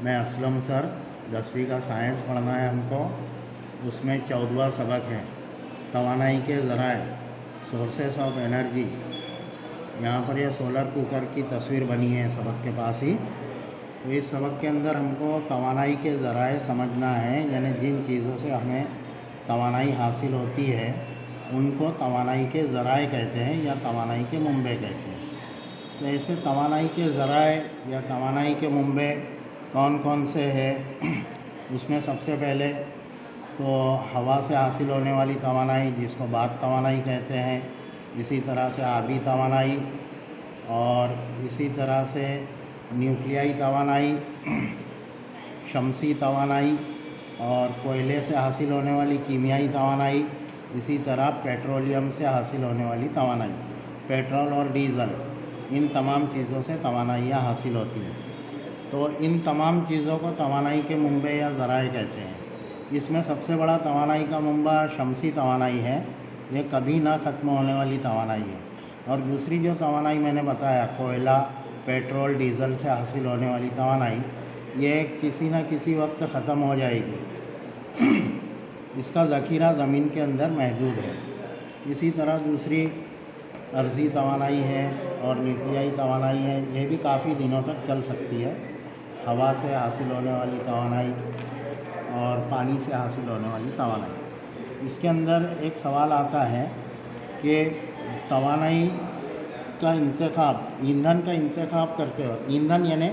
मैं असलम सर। 10वीं का साइंस पढ़ना है हमको। उसमें 14वां सबक है तवानाई के ज़राए, सोर्सेस ऑफ एनर्जी। यहाँ पर यह सोलर कुकर की तस्वीर बनी है सबक के पास ही। तो इस सबक के अंदर हमको तवानाई के ज़राए समझना है, यानी जिन चीज़ों से हमें तवानाई हासिल होती है उनको तवानाई के ज़राए कहते हैं या तवानाई के मुंबे कहते हैं। तो ऐसे तवानाई के ज़राए या तवानाई के मुंबे कौन कौन से हैं उसमें सबसे पहले तो हवा से हासिल होने वाली तवानाई, जिसको बाद तवानाई कहते हैं। इसी तरह से आबी तवानाई, और इसी तरह से न्यूक्लियाई तवानाई, शमसी तवानाई, और कोयले से हासिल होने वाली कीमियाई तवानाई। इसी तरह पेट्रोलियम से हासिल होने वाली तवानाई, पेट्रोल और डीज़ल, इन तमाम चीज़ों से तवानाइयाँ हासिल होती हैं। तो इन तमाम चीज़ों को तवानाई के मुंबे या ज़राए कहते हैं। इसमें सबसे बड़ा तवानाई का मुंबा शमसी तवानाई है। ये कभी ना ख़त्म होने वाली तवानाई है। और दूसरी जो तवानाई मैंने बताया, कोयला, पेट्रोल, डीज़ल से हासिल होने वाली तवानाई, ये किसी न किसी वक्त ख़त्म हो जाएगी। इसका ज़ख़ीरा ज़मीन के अंदर महदूद है। इसी तरह दूसरी अर्ज़ी तवानाई है और न्यूक्लियाई तवानाई है। ये भी काफ़ी दिनों तक चल सकती है। हवा से हासिल होने वाली तवानाई और पानी से हासिल होने वाली तवानाई। इसके अंदर एक सवाल आता है कि तवानाई का इंतखाब, ईंधन का इंतखाब करते हो। ईंधन यानी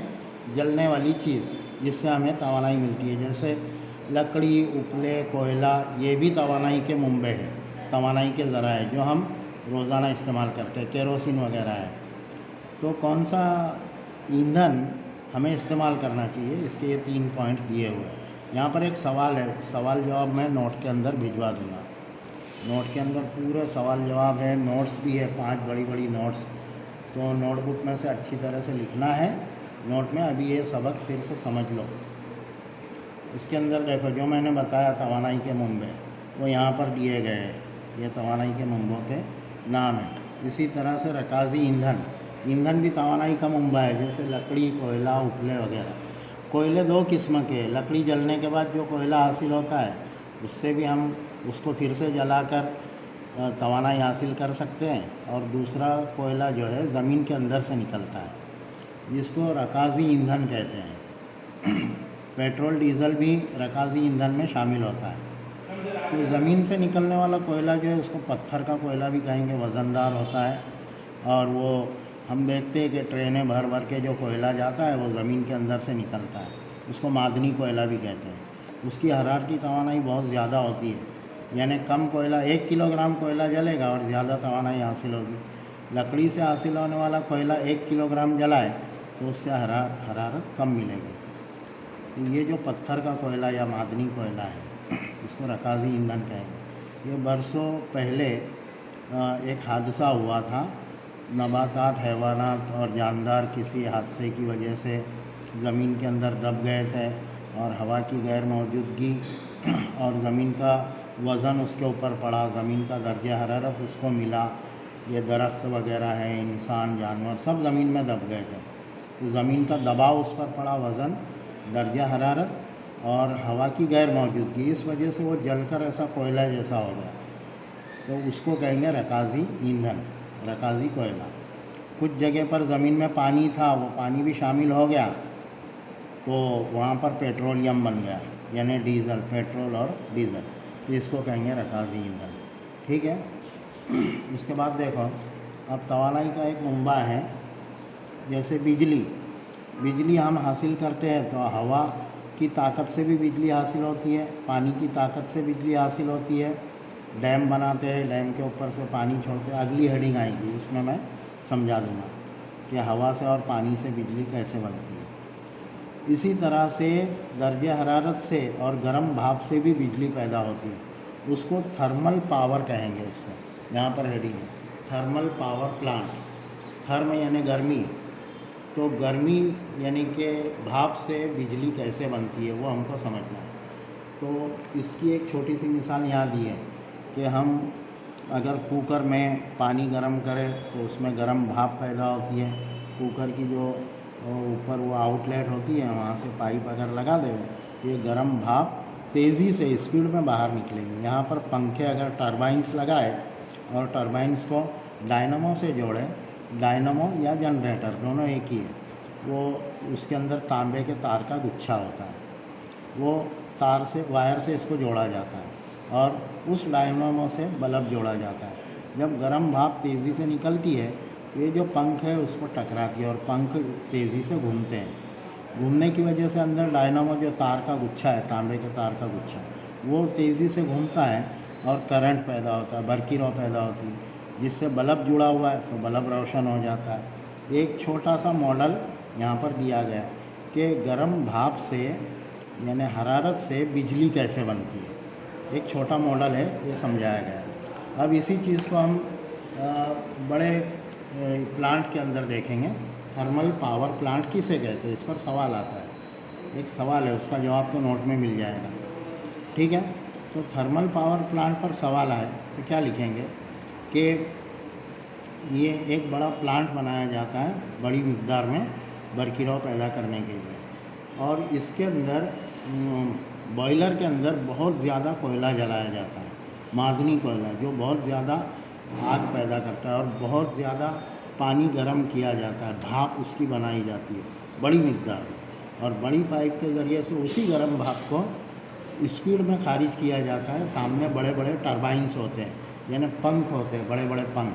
जलने वाली चीज़ जिससे हमें तवानाई मिलती है, जैसे लकड़ी, उपले, कोयला, ये भी तवानाई के मुंबे हैं, तवानाई के ज़राए जो हम रोज़ाना इस्तेमाल करते हैं, केरोसिन वगैरह है। तो कौन सा ईंधन हमें इस्तेमाल करना चाहिए, इसके ये 3 पॉइंट दिए हुए हैं। यहाँ पर एक सवाल है, सवाल जवाब मैं नोट के अंदर भिजवा दूँगा। नोट के अंदर पूरे सवाल जवाब है, नोट्स भी है, 5 बड़ी बड़ी नोट्स। तो नोटबुक में से अच्छी तरह से लिखना है नोट में। अभी ये सबक सिर्फ समझ लो। इसके अंदर देखो, जो मैंने बताया तवानाई के मुंबे, वो यहाँ पर दिए गए हैं। ये तवानाई के मुंबों के नाम है। इसी तरह से रकाज़ी ईंधन, ईंधन भी तवानाई का मुंबा है, जैसे लकड़ी, कोयला, उपले वगैरह। कोयले 2 किस्म के, लकड़ी जलने के बाद जो कोयला हासिल होता है उससे भी हम उसको फिर से जलाकर तवानाई हासिल कर सकते हैं। और दूसरा कोयला जो है ज़मीन के अंदर से निकलता है, जिसको रकाज़ी ईंधन कहते हैं। पेट्रोल, डीज़ल भी रकाज़ी ईंधन में शामिल होता है। तो ज़मीन से निकलने वाला कोयला जो है उसको पत्थर का कोयला भी कहेंगे, वज़नदार होता है। और वो हम देखते हैं कि ट्रेनें भर भर के जो कोयला जाता है वो ज़मीन के अंदर से निकलता है, उसको मादनी कोयला भी कहते हैं। उसकी हरारती तवानाई बहुत ज़्यादा होती है, यानी कम कोयला, 1 किलोग्राम कोयला जलेगा और ज़्यादा तवानाई हासिल होगी। लकड़ी से हासिल होने वाला कोयला 1 किलोग्राम जलाए तो उससे हरारत कम मिलेगी। तो ये जो पत्थर का कोयला या मादनी कोयला है इसको रकाज़ी ईंधन कहेंगे। ये बरसों पहले एक हादसा हुआ था। नबातात, हैवानात और जानदार किसी हादसे की वजह से ज़मीन के अंदर दब गए थे, और हवा की गैर मौजूदगी और ज़मीन का वज़न उसके ऊपर पड़ा, ज़मीन का दर्जा हरारत उसको मिला। ये दरख्त वगैरह हैं, इंसान, जानवर सब ज़मीन में दब गए थे। तो ज़मीन का दबाव उस पर पड़ा, वज़न, दर्जा हरारत और हवा की गैर मौजूदगी, इस वजह से वो जलकर ऐसा कोयला जैसा हो गया। तो उसको कहेंगे रकाज़ी ईंधन, रकाज़ी कोयला। कुछ जगह पर ज़मीन में पानी था, वो पानी भी शामिल हो गया तो वहाँ पर पेट्रोलियम बन गया, यानी डीज़ल, पेट्रोल और डीज़ल। तो इसको कहेंगे रकाज़ी ईंधन। ठीक है। उसके बाद देखो, अब तवानाई का एक मुंबा है, जैसे बिजली। बिजली हम हासिल करते हैं तो हवा की ताकत से भी बिजली हासिल होती है, पानी की ताकत से बिजली हासिल होती है। डैम बनाते हैं, डैम के ऊपर से पानी छोड़ते हैं। अगली हेडिंग आएगी, उसमें मैं समझा दूँगा कि हवा से और पानी से बिजली कैसे बनती है। इसी तरह से दर्जे हरारत से और गर्म भाप से भी बिजली पैदा होती है। उसको थर्मल पावर कहेंगे। उसको यहाँ पर हेडिंग है, थर्मल पावर प्लांट। थर्म यानी गर्मी, तो गर्मी यानी कि भाप से बिजली कैसे बनती है वो हमको समझना है। तो इसकी एक छोटी सी मिसाल यहाँ दी है कि हम अगर कुकर में पानी गर्म करें तो उसमें गर्म भाप पैदा होती है। कुकर की जो और ऊपर वो आउटलेट होती है, वहाँ से पाइप अगर लगा देवे, ये गर्म भाप तेज़ी से स्पीड में बाहर निकलेगी। यहाँ पर पंखे अगर टरबाइन्स लगाए और टरबाइन्स को डायनमो से जोड़े, डायनमो या जनरेटर दोनों एक ही है, वो उसके अंदर तांबे के तार का गुच्छा होता है, वो तार से वायर से इसको जोड़ा जाता है और उस डायनमो से बल्ब जोड़ा जाता है। जब गर्म भाप तेज़ी से निकलती है, ये जो पंख है उसको टकराती है और पंख तेज़ी से घूमते हैं। घूमने की वजह से अंदर डायनामो जो तार का गुच्छा है, तांबे के तार का गुच्छा, वो तेज़ी से घूमता है और करंट पैदा होता है, बरकी रौ पैदा होती है, जिससे बल्ब जुड़ा हुआ है तो बल्ब रोशन हो जाता है। एक छोटा सा मॉडल यहाँ पर दिया गया है कि गर्म भाप से यानी हरारत से बिजली कैसे बनती है। एक छोटा मॉडल है, ये समझाया गया है। अब इसी चीज़ को हम बड़े प्लांट के अंदर देखेंगे। थर्मल पावर प्लांट किसे कहते हैं, इस पर सवाल आता है। एक सवाल है, उसका जवाब तो नोट में मिल जाएगा, ठीक है। तो थर्मल पावर प्लांट पर सवाल आए तो क्या लिखेंगे कि ये एक बड़ा प्लांट बनाया जाता है बड़ी मिक़दार में बरक़रार पैदा करने के लिए, और इसके अंदर बॉयलर के अंदर बहुत ज़्यादा कोयला जलाया जाता है, मादनी कोयला, जो बहुत ज़्यादा आग पैदा करता है और बहुत ज़्यादा पानी गर्म किया जाता है, भाप उसकी बनाई जाती है बड़ी मिक़दार में, और बड़ी पाइप के ज़रिए से उसी गर्म भाप को स्पीड में खारिज किया जाता है। सामने बड़े बड़े टरबाइन्स होते हैं, यानी पंख होते हैं, बड़े बड़े पंख,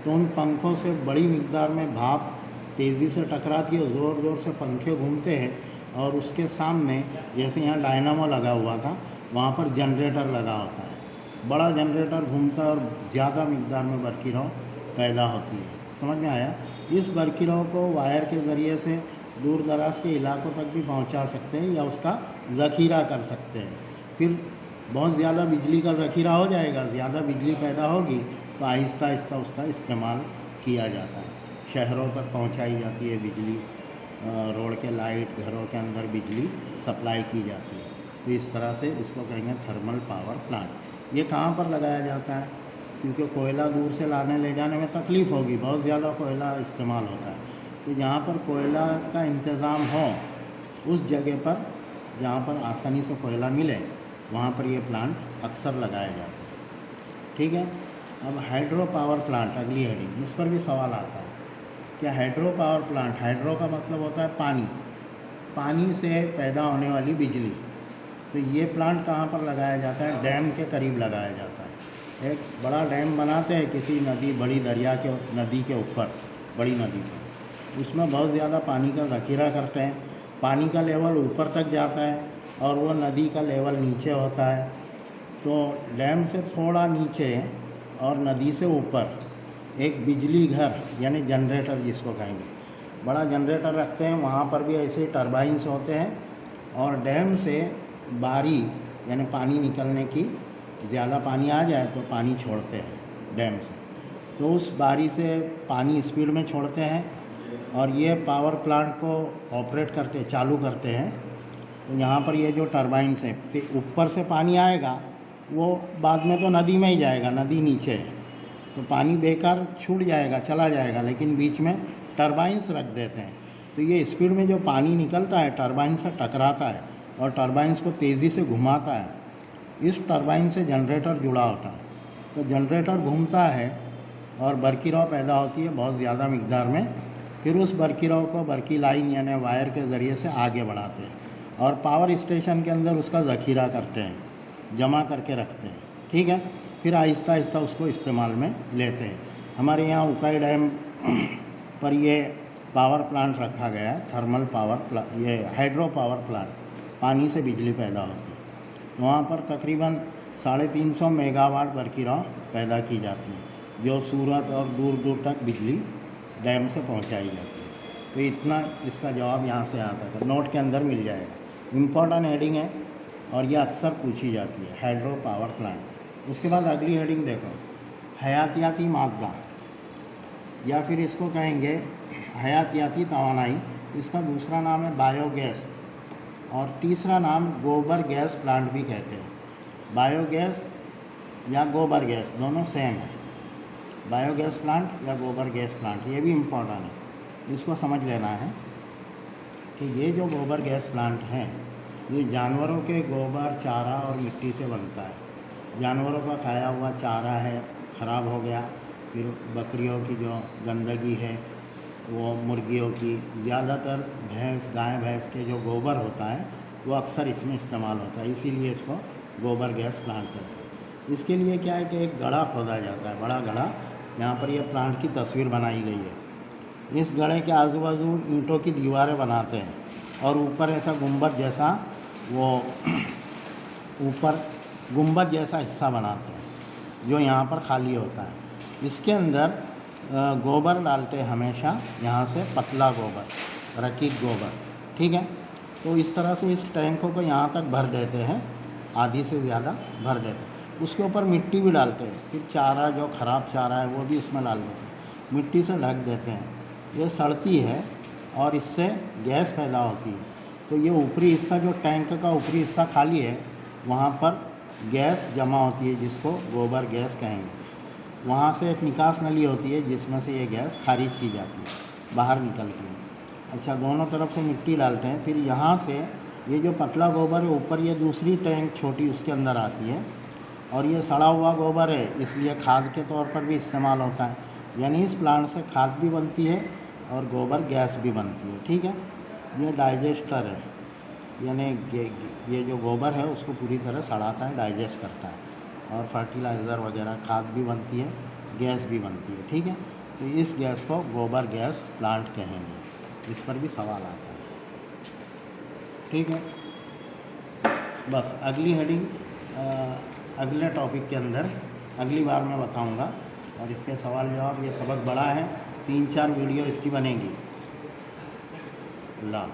तो उन पंखों से बड़ी मिक़दार में भाप तेज़ी से टकराती है, ज़ोर ज़ोर से पंखे घूमते हैं, और उसके सामने जैसे यहाँ डायनामो लगा हुआ था, वहाँ पर जनरेटर लगा होता है, बड़ा जनरेटर घूमता है और ज़्यादा मिक़दार में बरक़रार पैदा होती है। समझ में आया। इस बरक़रार को वायर के ज़रिए से दूर दराज के इलाकों तक भी पहुंचा सकते हैं या उसका ज़ख़ीरा कर सकते हैं। फिर बहुत ज़्यादा बिजली का ज़ख़ीरा हो जाएगा, ज़्यादा बिजली पैदा होगी तो आहिस्ता आहिस्ता उसका इस्तेमाल किया जाता है, शहरों तक पहुंचाई जाती है बिजली, रोड के लाइट, घरों के अंदर बिजली सप्लाई की जाती है। तो इस तरह से इसको कहेंगे थर्मल पावर प्लांट। ये कहाँ पर लगाया जाता है, क्योंकि कोयला दूर से लाने ले जाने में तकलीफ़ होगी, बहुत ज़्यादा कोयला इस्तेमाल होता है, तो जहाँ पर कोयला का इंतज़ाम हो उस जगह पर जहाँ पर आसानी से कोयला मिले, वहाँ पर ये प्लांट अक्सर लगाए जाते हैं, ठीक है। अब हाइड्रो पावर प्लांट, अगली हेडिंग, इस पर भी सवाल आता है कि हाइड्रो पावर प्लांट, हाइड्रो का मतलब होता है पानी, पानी से पैदा होने वाली बिजली। तो ये प्लांट कहाँ पर लगाया जाता है, डैम के करीब लगाया जाता है। एक बड़ा डैम बनाते हैं किसी नदी, बड़ी दरिया के नदी के ऊपर, बड़ी नदी पर, उसमें बहुत ज़्यादा पानी का ज़ख़ीरा करते हैं, पानी का लेवल ऊपर तक जाता है और वो नदी का लेवल नीचे होता है। तो डैम से थोड़ा नीचे और नदी से ऊपर एक बिजली घर यानी जनरेटर जिसको कहेंगे, बड़ा जनरेटर रखते हैं, वहाँ पर भी ऐसे टरबाइन्स होते हैं, और डैम से बारी यानी पानी निकलने की, ज़्यादा पानी आ जाए तो पानी छोड़ते हैं डैम से, तो उस बारी से पानी स्पीड में छोड़ते हैं और ये पावर प्लांट को ऑपरेट करते, चालू करते हैं। तो यहाँ पर ये जो टरबाइन्स है, ऊपर से पानी आएगा, वो बाद में तो नदी में ही जाएगा, नदी नीचे है तो पानी बेकार छूट जाएगा, चला जाएगा, लेकिन बीच में टरबाइन्स रख देते हैं। तो ये स्पीड में जो पानी निकलता है टरबाइन से टकराता है और टरबाइन्स को तेज़ी से घुमाता है। इस टरबाइन से जनरेटर जुड़ा होता है, तो जनरेटर घूमता है और बरक़रार पैदा होती है बहुत ज़्यादा मिक़दार में। फिर उस बरक़रार को बरकी लाइन यानी वायर के ज़रिए से आगे बढ़ाते हैं और पावर स्टेशन के अंदर उसका ज़ख़ीरा करते हैं, जमा करके रखते हैं, ठीक है। फिर आहिस्ता आहिस्ता उसको इस्तेमाल में लेते हैं। हमारे यहाँ उकाई डैम पर ये पावर प्लांट रखा गया है, थर्मल पावर ये हाइड्रो पावर प्लांट, पानी से बिजली पैदा होती है। तो वहाँ पर तकरीबन 350 मेगावाट बरक़रार पैदा की जाती है, जो सूरत और दूर दूर तक बिजली डैम से पहुँचाई जाती है। तो इतना इसका जवाब यहाँ से आता है, नोट के अंदर मिल जाएगा। इम्पोर्टेंट हेडिंग है और ये अक्सर पूछी जाती है, हाइड्रो पावर प्लांट। उसके बाद अगली हेडिंग देखो, हयातियाती मादा, या फिर इसको कहेंगे हयातियाती तवानाई। इसका दूसरा नाम है बायोगैस और तीसरा नाम गोबर गैस प्लांट भी कहते हैं। बायोगैस या गोबर गैस दोनों सेम है, बायोगैस प्लांट या गोबर गैस प्लांट, ये भी इम्पोर्टेंट है, इसको समझ लेना है। कि ये जो गोबर गैस प्लांट हैं ये जानवरों के गोबर, चारा और मिट्टी से बनता है। जानवरों का खाया हुआ चारा है, ख़राब हो गया, फिर बकरियों की जो गंदगी है, वो मुर्गियों की, ज़्यादातर गाय भैंस के जो गोबर होता है वो अक्सर इसमें इस्तेमाल होता है, इसीलिए इसको गोबर गैस प्लांट कहते हैं। इसके लिए क्या है कि एक गड्ढा खोदा जाता है, बड़ा गड्ढा। यहाँ पर ये प्लांट की तस्वीर बनाई गई है। इस गड्ढे के आजू बाजू ईंटों की दीवारें बनाते हैं और ऊपर ऐसा गुंबद जैसा वो ऊपर गुंबद जैसा हिस्सा बनाते हैं जो यहाँ पर खाली होता है। इसके अंदर गोबर डालते हैं हमेशा, यहाँ से पतला गोबर, रकीक गोबर, ठीक है। तो इस तरह से इस टैंकों को यहाँ तक भर देते हैं, आधी से ज़्यादा भर देते हैं। उसके ऊपर मिट्टी भी डालते हैं, फिर चारा जो ख़राब चारा है वो भी इसमें डाल देते हैं, मिट्टी से ढक देते हैं। ये सड़ती है और इससे गैस पैदा होती है। तो ये ऊपरी हिस्सा, जो टैंक का ऊपरी हिस्सा खाली है, वहाँ पर गैस जमा होती है जिसको गोबर गैस कहेंगे। वहाँ से एक निकास नली होती है जिसमें से ये गैस खारिज की जाती है, बाहर निकलती है। अच्छा, दोनों तरफ से मिट्टी डालते हैं, फिर यहाँ से ये जो पतला गोबर है ऊपर, ये दूसरी टैंक छोटी उसके अंदर आती है और ये सड़ा हुआ गोबर है, इसलिए खाद के तौर पर भी इस्तेमाल होता है। यानी इस प्लांट से खाद भी बनती है और गोबर गैस भी बनती है, ठीक है। ये डाइजेस्टर है, यानी ये जो गोबर है उसको पूरी तरह सड़ाता है, डाइजेस्ट करता है, और फर्टिलाइज़र वगैरह खाद भी बनती है, गैस भी बनती है, ठीक है। तो इस गैस को गोबर गैस प्लांट कहेंगे। इस पर भी सवाल आता है, ठीक है। बस अगली हेडिंग अगले टॉपिक के अंदर अगली बार मैं बताऊंगा, और इसके सवाल जवाब, ये सबक बड़ा है, 3-4 वीडियो इसकी बनेगी। अल्लाह।